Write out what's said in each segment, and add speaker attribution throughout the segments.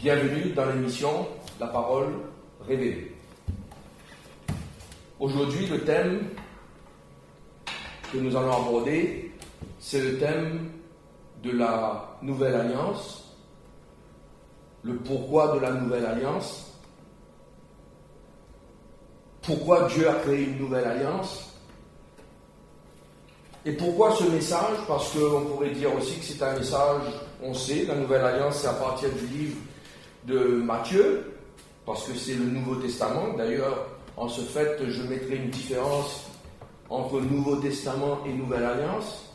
Speaker 1: Bienvenue dans l'émission La Parole Révélée. Aujourd'hui, le thème que nous allons aborder, c'est le thème de la Nouvelle Alliance, le pourquoi de la Nouvelle Alliance, pourquoi Dieu a créé une Nouvelle Alliance, et pourquoi ce message? Parce qu'on pourrait dire aussi que c'est un message, on sait, la Nouvelle Alliance, c'est à partir du livre de Matthieu, parce que c'est le Nouveau Testament. D'ailleurs, en ce fait, je mettrai une différence entre Nouveau Testament et Nouvelle Alliance,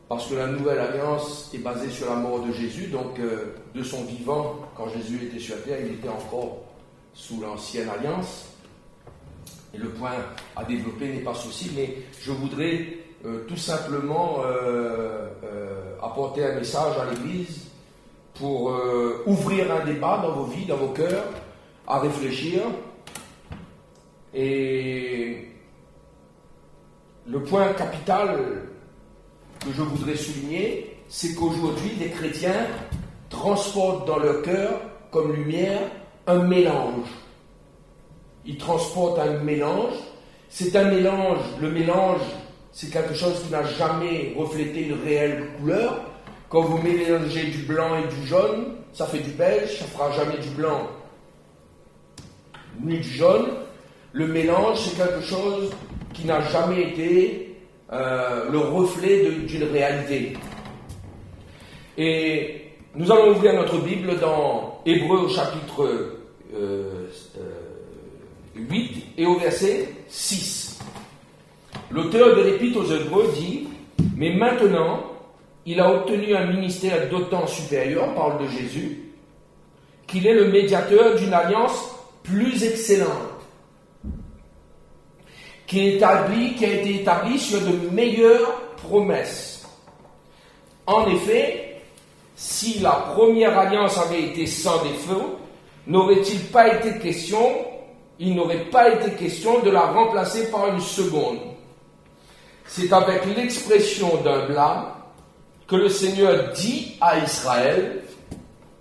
Speaker 1: parce que la Nouvelle Alliance est basée sur la mort de Jésus, donc de son vivant, quand Jésus était sur la terre, il était encore sous l'Ancienne Alliance. Et le point à développer n'est pas ceci, mais je voudrais tout simplement apporter un message à l'Église pour ouvrir un débat dans vos vies, dans vos cœurs, à réfléchir. Et le point capital que je voudrais souligner, c'est qu'aujourd'hui, les chrétiens transportent dans leur cœur, comme lumière, un mélange. Ils transportent un mélange. C'est un mélange. Le mélange, c'est quelque chose qui n'a jamais reflété une réelle couleur. Quand vous mélangez du blanc et du jaune, ça fait du beige, ça ne fera jamais du blanc ni du jaune. Le mélange, c'est quelque chose qui n'a jamais été le reflet d'une réalité. Et nous allons ouvrir notre Bible dans Hébreux au chapitre 8 et au verset 6. L'auteur de l'Épître aux Hébreux dit « Mais maintenant, il a obtenu un ministère d'autant supérieur, on parle de Jésus, qu'il est le médiateur d'une alliance plus excellente, qui a été établie sur de meilleures promesses. En effet, si la première alliance avait été sans défaut, il n'aurait pas été question de la remplacer par une seconde. C'est avec l'expression d'un blâme que le Seigneur dit à Israël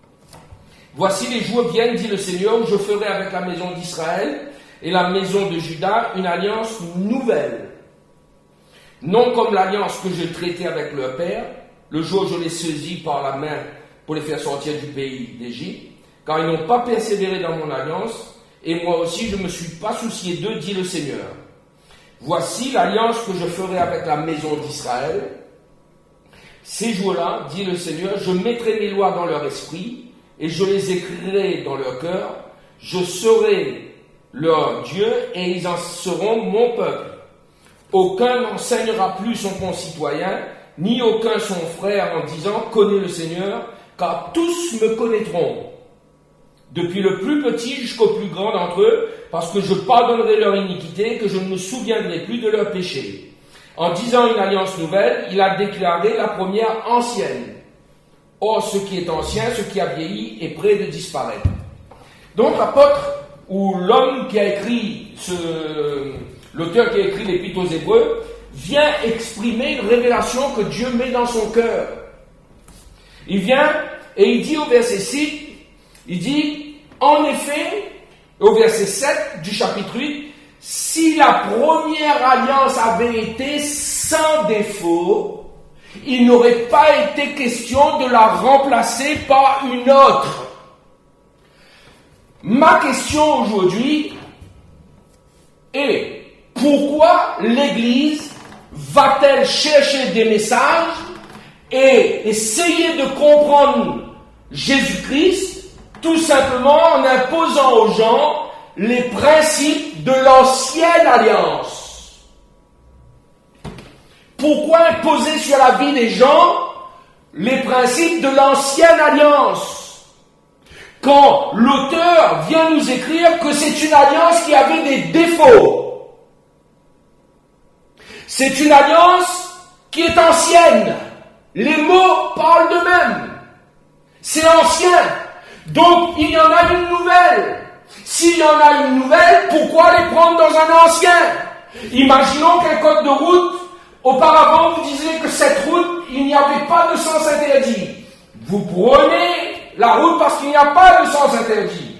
Speaker 1: « Voici les jours viennent, dit le Seigneur, où je ferai avec la maison d'Israël et la maison de Juda une alliance nouvelle. Non comme l'alliance que je traitais avec leur père, le jour où je les saisis par la main pour les faire sortir du pays d'Égypte, car ils n'ont pas persévéré dans mon alliance, et moi aussi je ne me suis pas soucié d'eux, dit le Seigneur. Voici l'alliance que je ferai avec la maison d'Israël. Ces jours-là, dit le Seigneur, je mettrai mes lois dans leur esprit, et je les écrirai dans leur cœur. Je serai leur Dieu, et ils en seront mon peuple. Aucun n'enseignera plus son concitoyen, ni aucun son frère en disant, connais le Seigneur, car tous me connaîtront. Depuis le plus petit jusqu'au plus grand d'entre eux, parce que je pardonnerai leur iniquité, que je ne me souviendrai plus de leurs péchés. En disant une alliance nouvelle, il a déclaré la première ancienne. Or, ce qui est ancien, ce qui a vieilli, est près de disparaître. Donc, l'apôtre, ou l'homme qui a écrit, l'auteur qui a écrit l'Épître aux Hébreux, vient exprimer une révélation que Dieu met dans son cœur. Il vient et il dit au verset 6, il dit, en effet, au verset 7 du chapitre 8, si la première alliance avait été sans défaut, il n'aurait pas été question de la remplacer par une autre. Ma question aujourd'hui est, pourquoi l'Église va-t-elle chercher des messages et essayer de comprendre Jésus-Christ tout simplement en imposant aux gens les principes de l'ancienne alliance? Pourquoi imposer sur la vie des gens les principes de l'ancienne alliance quand l'auteur vient nous écrire que c'est une alliance qui avait des défauts? C'est une alliance qui est ancienne. Les mots parlent d'eux-mêmes. C'est ancien. Donc, il y en a une nouvelle. S'il y en a une nouvelle, pourquoi les prendre dans un ancien? Imaginons qu'un code de route, auparavant, vous disiez que cette route, il n'y avait pas de sens interdit. Vous prenez la route parce qu'il n'y a pas de sens interdit.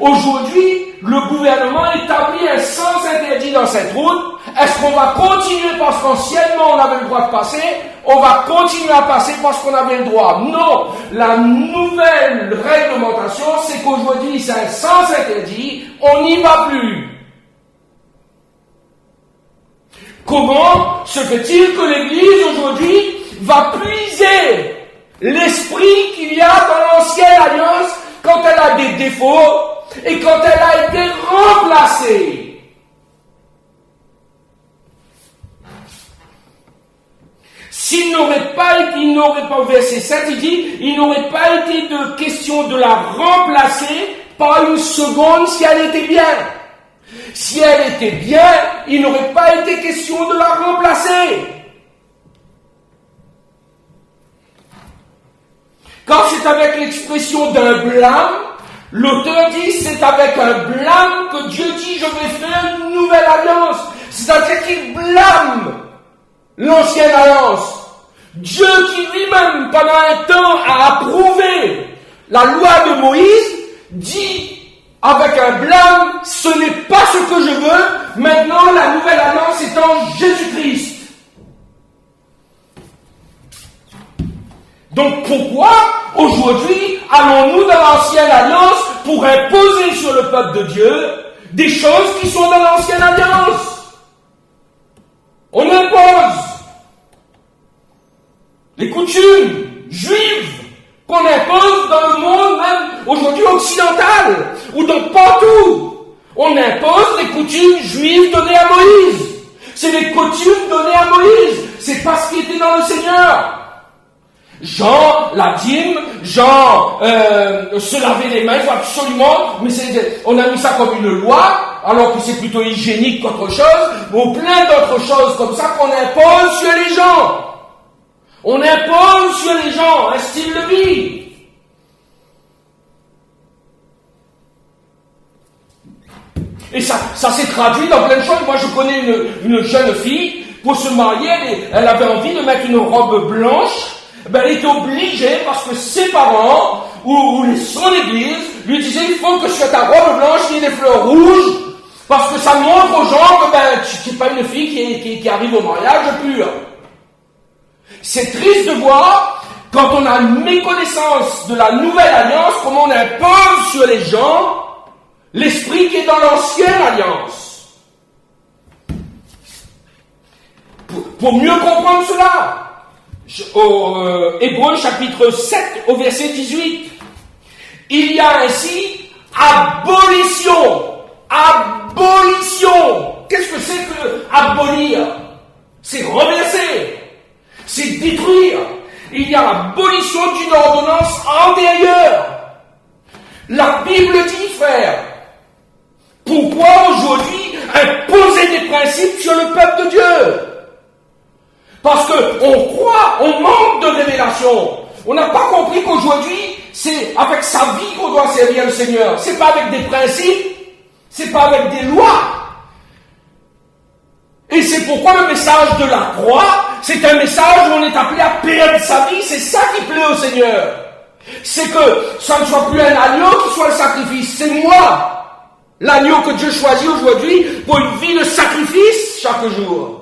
Speaker 1: Aujourd'hui, le gouvernement établit un sens interdit dans cette route. Est-ce qu'on va continuer parce qu'anciennement on avait le droit de passer? On va continuer à passer parce qu'on avait le droit? Non. La nouvelle réglementation, c'est qu'aujourd'hui c'est un sens interdit. On n'y va plus. Comment se fait-il que l'Église aujourd'hui va puiser l'esprit qu'il y a dans l'ancienne alliance quand elle a des défauts et quand elle a été remplacée? S'il n'aurait pas été, au verset 7, il dit, il n'aurait pas été de question de la remplacer par une seconde si elle était bien. Si elle était bien, il n'aurait pas été question de la remplacer. Quand c'est avec l'expression d'un blâme, l'auteur dit c'est avec un blâme que Dieu dit je vais faire une nouvelle alliance. C'est-à-dire qu'il blâme l'ancienne alliance. Dieu qui lui-même pendant un temps a approuvé la loi de Moïse dit avec un blâme, ce n'est pas ce que je veux, maintenant la nouvelle alliance est en Jésus-Christ. Donc pourquoi aujourd'hui allons-nous dans l'ancienne alliance pour imposer sur le peuple de Dieu des choses qui sont dans l'ancienne alliance? On impose les coutumes juives qu'on impose dans le monde même aujourd'hui occidental, ou donc partout. On impose les coutumes juives données à Moïse. C'est les coutumes données à Moïse. C'est pas ce qui était dans le Seigneur. Jean, la dîme, Jean, se laver les mains, il faut absolument, mais on a mis ça comme une loi, alors que c'est plutôt hygiénique qu'autre chose, ou plein d'autres choses comme ça qu'on impose sur les gens. On impose sur les gens un style de vie. Et ça s'est traduit dans plein de choses. Moi, je connais une jeune fille, pour se marier, elle avait envie de mettre une robe blanche. Ben, elle était obligée, parce que ses parents, ou son église, lui disaient, il faut que sur ta robe blanche, il y ait des fleurs rouges, parce que ça montre aux gens que ben, tu n'es pas une fille qui arrive au mariage pur. C'est triste de voir, quand on a une méconnaissance de la nouvelle alliance, comment on impose sur les gens l'esprit qui est dans l'ancienne alliance. Pour mieux comprendre cela, au Hébreux chapitre 7 au verset 18, il y a ainsi abolition. Abolition. Qu'est-ce que c'est que abolir? C'est renverser. C'est détruire. Il y a l'abolition d'une ordonnance antérieure. La Bible dit, frère, pourquoi aujourd'hui imposer des principes sur le peuple de Dieu? Parce qu'on croit, on manque de révélation. On n'a pas compris qu'aujourd'hui, c'est avec sa vie qu'on doit servir le Seigneur. C'est pas avec des principes, c'est pas avec des lois. Et c'est pourquoi le message de la croix, c'est un message où on est appelé à perdre sa vie. C'est ça qui plaît au Seigneur. C'est que ça ne soit plus un agneau qui soit le sacrifice. C'est moi, l'agneau que Dieu choisit aujourd'hui pour une vie de sacrifice chaque jour.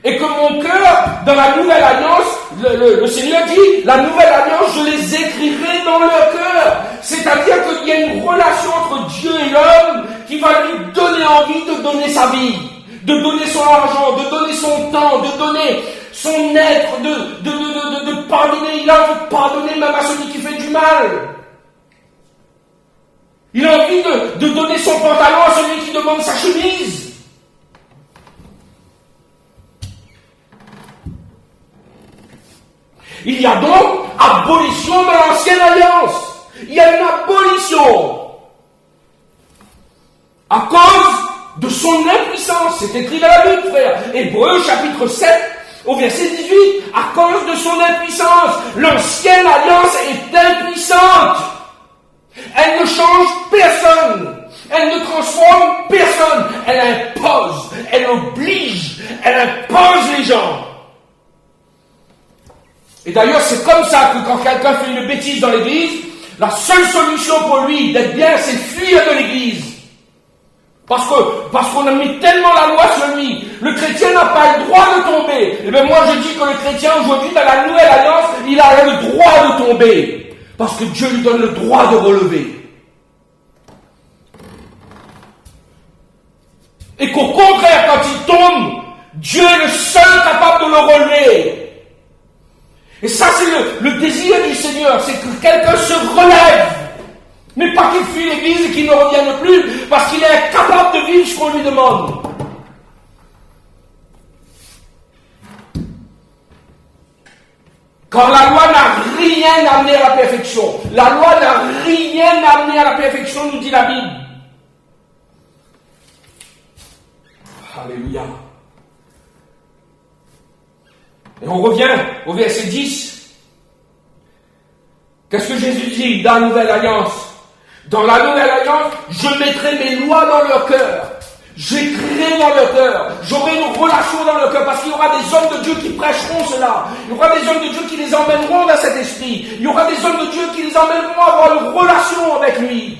Speaker 1: Et que mon cœur, dans la nouvelle alliance, le Seigneur dit, la nouvelle alliance, je les écrirai dans leur cœur. C'est-à-dire qu'il y a une relation entre Dieu et l'homme qui va lui donner envie de donner sa vie, de donner son argent, de donner son temps, de donner son être, de pardonner. Il a envie de pardonner même à celui qui fait du mal. Il a envie de donner son pantalon à celui qui demande sa chemise. Il y a donc abolition de l'ancienne alliance. Il y a une abolition. À cause de son impuissance. C'est écrit dans la Bible, frère. Hébreux chapitre 7 au verset 18. À cause de son impuissance. L'ancienne alliance est impuissante. Elle ne change personne. Elle ne transforme personne. Elle impose. Elle oblige. Elle impose les gens. Et d'ailleurs, c'est comme ça que quand quelqu'un fait une bêtise dans l'église, la seule solution pour lui d'être bien, c'est de fuir de l'église. Parce qu'on a mis tellement la loi sur lui. Le chrétien n'a pas le droit de tomber. Et bien moi je dis que le chrétien aujourd'hui, dans la nouvelle alliance, il a le droit de tomber. Parce que Dieu lui donne le droit de relever. Et qu'au contraire, quand il tombe, Dieu est le seul capable de le relever. Et ça c'est le désir du Seigneur, c'est que quelqu'un se relève. Mais pas qu'il fuit l'église et qu'il ne revienne plus, parce qu'il est incapable de vivre ce qu'on lui demande. Quand la loi n'a rien amené à la perfection, la loi n'a rien amené à la perfection, nous dit la Bible. Alléluia. Et on revient au verset 10. Qu'est-ce que Jésus dit dans la Nouvelle Alliance? Dans la Nouvelle Alliance, je mettrai mes lois dans leur cœur. J'écrirai dans leur cœur. J'aurai une relation dans leur cœur parce qu'il y aura des hommes de Dieu qui prêcheront cela. Il y aura des hommes de Dieu qui les emmèneront dans cet esprit. Il y aura des hommes de Dieu qui les emmèneront à avoir une relation avec lui.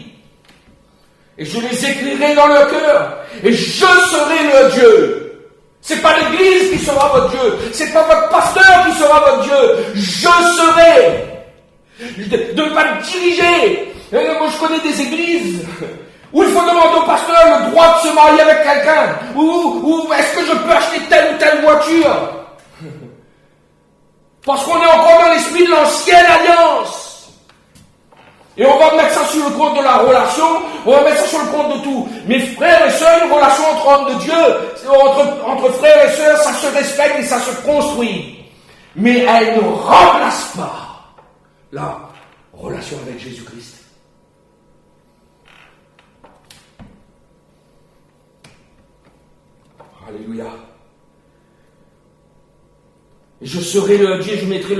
Speaker 1: Et je les écrirai dans leur cœur. Et je serai leur Dieu. C'est pas l'église qui sera votre Dieu. C'est pas votre pasteur qui sera votre Dieu. Je serai. De ne pas le diriger. Moi je connais des églises où il faut demander au pasteur le droit de se marier avec quelqu'un. Ou est-ce que je peux acheter telle ou telle voiture? Parce qu'on est encore dans l'esprit de l'ancienne alliance. Et on va mettre ça sur le compte de la relation, on va mettre ça sur le compte de tout. Mes frères et sœurs, une relation entre hommes de Dieu, entre frères et sœurs, ça se respecte et ça se construit. Mais elle ne remplace pas la relation avec Jésus-Christ. Alléluia. Et je serai leur Dieu, je mettrai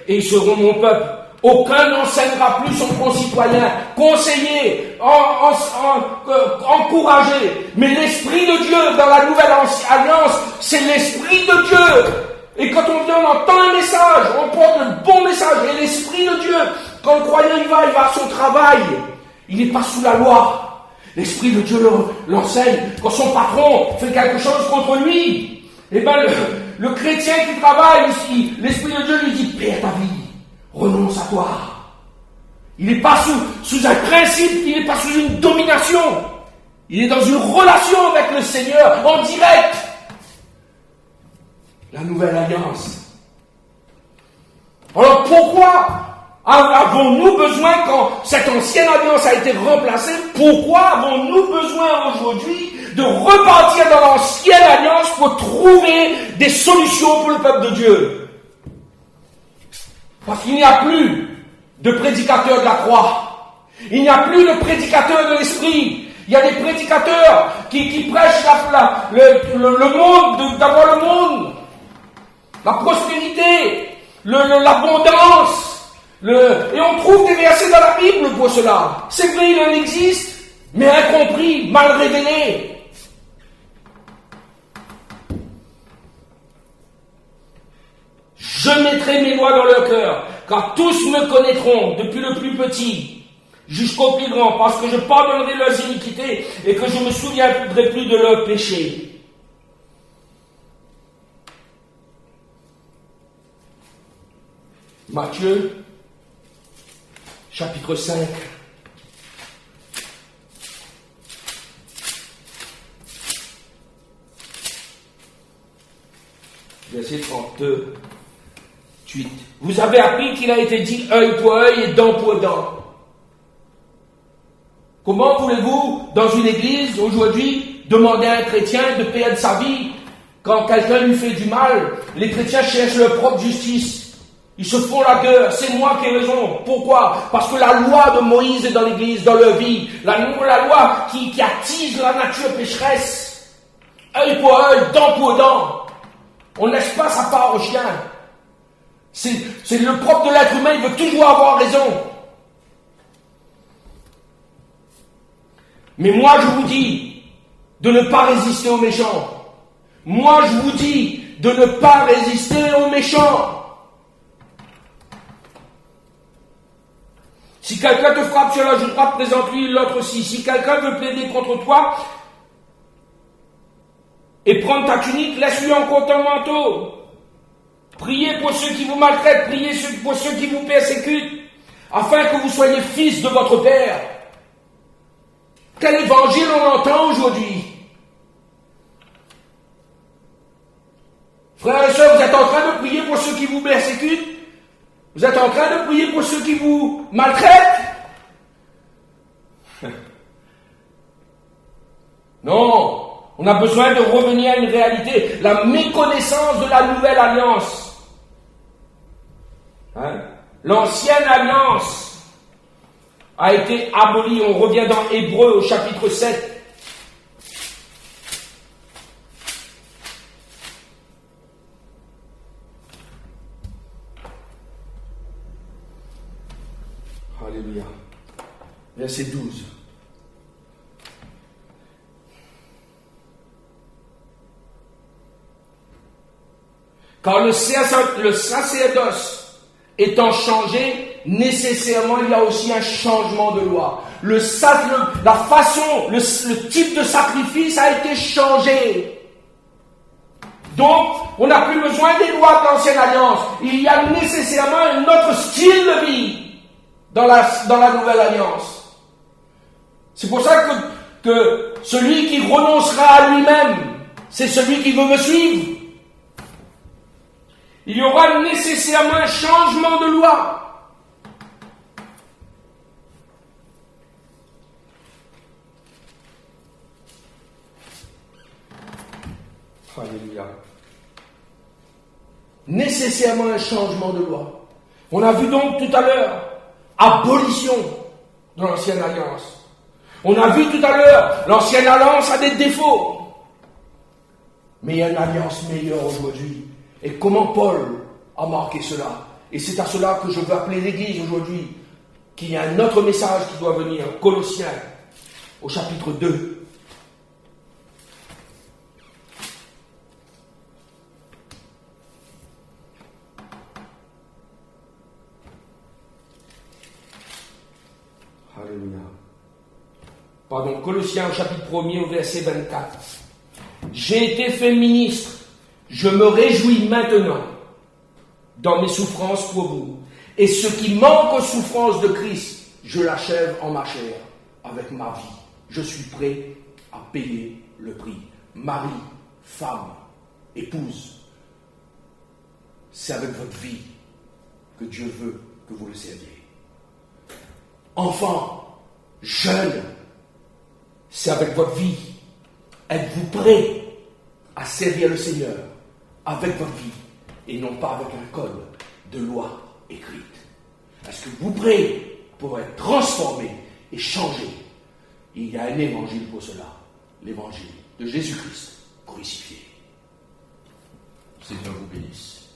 Speaker 1: et ils seront mon peuple. Aucun n'enseignera plus son concitoyen, conseiller, encourager. Mais l'Esprit de Dieu dans la Nouvelle Alliance, c'est l'Esprit de Dieu. Et quand on vient, on entend un message, on porte le bon message. Et l'Esprit de Dieu, quand le croyant il va à son travail, il n'est pas sous la loi. L'Esprit de Dieu l'enseigne. Quand son patron fait quelque chose contre lui, eh bien le chrétien qui travaille ici, l'Esprit de Dieu lui dit, paie ta vie, renonce à toi. Il n'est pas sous un principe, il n'est pas sous une domination. Il est dans une relation avec le Seigneur, en direct. La Nouvelle Alliance. Alors pourquoi avons-nous besoin, quand cette ancienne alliance a été remplacée, pourquoi avons-nous besoin aujourd'hui de repartir dans l'ancienne alliance pour trouver des solutions pour le peuple de Dieu? Parce qu'il n'y a plus de prédicateurs de la croix. Il n'y a plus de prédicateurs de l'esprit. Il y a des prédicateurs qui prêchent le monde, d'avoir le monde, la prospérité, l'abondance. Et on trouve des versets dans la Bible pour cela. C'est vrai, il en existe, mais incompris, mal révélés. Je mettrai mes lois dans leur cœur, car tous me connaîtront, depuis le plus petit jusqu'au plus grand, parce que je pardonnerai leurs iniquités et que je ne me souviendrai plus de leurs péchés. Matthieu, chapitre 5. Verset 38. Vous avez appris qu'il a été dit œil pour œil et dent pour dent. Comment voulez-vous, dans une église, aujourd'hui, demander à un chrétien de perdre sa vie quand quelqu'un lui fait du mal? Les chrétiens cherchent leur propre justice. Ils se font la gueule, c'est moi qui ai raison. Pourquoi? Parce que la loi de Moïse est dans l'église, dans leur vie. La loi qui attise la nature pécheresse. Œil pour œil, dent pour dent. On ne laisse pas sa part au chien. C'est le propre de l'être humain, il veut toujours avoir raison. Mais moi je vous dis de ne pas résister aux méchants. Moi je vous dis de ne pas résister aux méchants. Si quelqu'un te frappe sur la joue droite, présente-lui l'autre aussi. Si quelqu'un veut plaider contre toi et prendre ta tunique, laisse-lui encore ton manteau. Priez pour ceux qui vous maltraitent, priez pour ceux qui vous persécutent, afin que vous soyez fils de votre Père. Quel évangile on entend aujourd'hui? Frères et sœurs, vous êtes en train de prier pour ceux qui vous persécutent? Vous êtes en train de prier pour ceux qui vous maltraitent? Non, on a besoin de revenir à une réalité, la méconnaissance de la nouvelle alliance. L'ancienne alliance a été abolie. On revient dans Hébreux au chapitre 7. Alléluia. Verset 12. Car le sacerdoce étant changé, nécessairement il y a aussi un changement de loi. La façon, le type de sacrifice a été changé. Donc, on n'a plus besoin des lois de l'ancienne alliance. Il y a nécessairement un autre style de vie dans la nouvelle alliance. C'est pour ça que celui qui renoncera à lui-même, c'est celui qui veut me suivre. Il y aura nécessairement un changement de loi. Alléluia. Nécessairement un changement de loi. On a vu donc tout à l'heure, abolition de l'ancienne alliance. On a vu tout à l'heure, l'ancienne alliance a des défauts. Mais il y a une alliance meilleure aujourd'hui. Et comment Paul a marqué cela? Et c'est à cela que je veux appeler l'Église aujourd'hui, qu'il y a un autre message qui doit venir. Colossiens, au chapitre 2. Alléluia. Pardon, Colossiens, au chapitre 1er, au verset 24. J'ai été fait ministre. Je me réjouis maintenant dans mes souffrances pour vous. Et ce qui manque aux souffrances de Christ, je l'achève en ma chair, avec ma vie. Je suis prêt à payer le prix. Mari, femme, épouse, c'est avec votre vie que Dieu veut que vous le serviez. Enfant, jeune, c'est avec votre vie. Êtes-vous prêt à servir le Seigneur avec votre vie et non pas avec un code de loi écrite? Est-ce que vous prêt pour être transformé et changé? Il y a un évangile pour cela, l'évangile de Jésus-Christ crucifié. Seigneur vous bénisse.